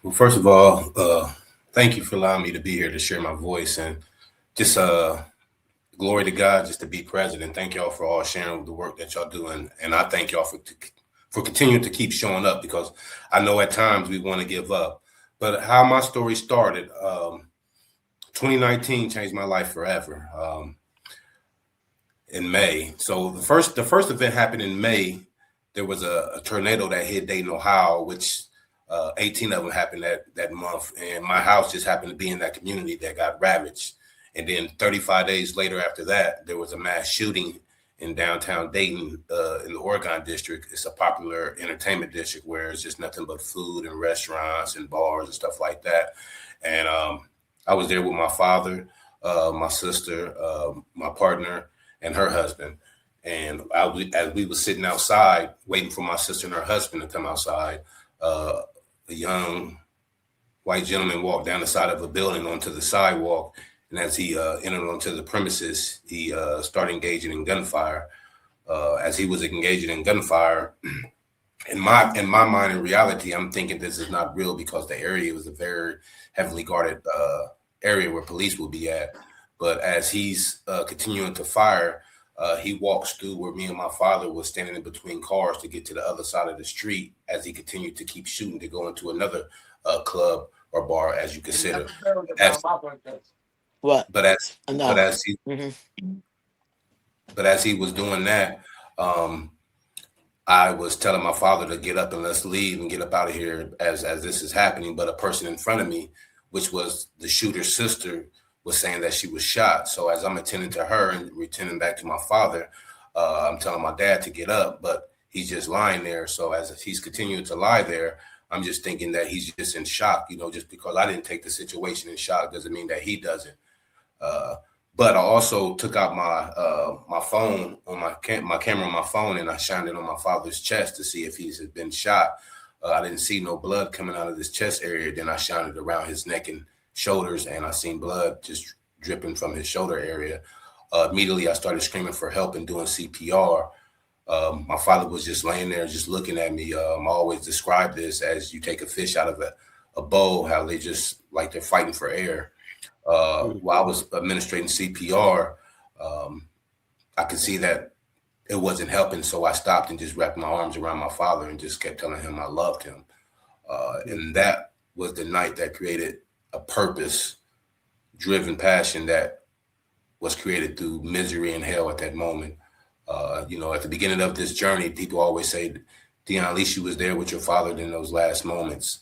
Well, first of all, thank you for allowing me to be here to share my voice and just glory to God just to be president. Thank y'all for all sharing the work that y'all doing, and I thank y'all for continuing to keep showing up because I know at times we want to give up. But how my story started, 2019 changed my life forever. In May, so the first event happened in May. There was a tornado that hit Dayton, Ohio, which 18 of them happened that month, and my house just happened to be in that community that got ravaged. And then 35 days later after that, there was a mass shooting in downtown Dayton in the Oregon district. It's a popular entertainment district where it's just nothing but food and restaurants and bars and stuff like that. And I was there with my father, my sister, my partner, and her husband. And as we were sitting outside waiting for my sister and her husband to come outside, a young white gentleman walked down the side of a building onto the sidewalk. And as he entered onto the premises, he started engaging in gunfire. As he was engaging in gunfire, in my mind, in reality, I'm thinking this is not real because the area was a very heavily guarded area where police will be at. But as he's continuing to fire, he walks through where me and my father was standing in between cars to get to the other side of the street as he continued to keep shooting to go into another club or bar, as you consider. What? But as but No. as he Hmm. but as he was doing that, I was telling my father to get up and let's leave and get up out of here as this is happening. But a person in front of me, which was the shooter's sister, was saying that she was shot. So as I'm attending to her and returning back to my father, I'm telling my dad to get up, but he's just lying there. So as he's continuing to lie there, I'm just thinking that he's just in shock. Just because I didn't take the situation in shock doesn't mean that he doesn't. Uh, but I also took out my phone on my camera on my phone, and I shined it on my father's chest to see if he's been shot. I didn't see no blood coming out of his chest area. Then I shined it around his neck and shoulders, and I seen blood just dripping from his shoulder area. Immediately, I started screaming for help and doing CPR. My father was just laying there, just looking at me. I always describe this as you take a fish out of a bowl, how they just like they're fighting for air. While I was administrating CPR, I could see that it wasn't helping, so I stopped and just wrapped my arms around my father and just kept telling him I loved him. And that was the night that created a purpose-driven passion that was created through misery and hell at that moment. At the beginning of this journey, people always say, Dion, at least you was there with your father in those last moments.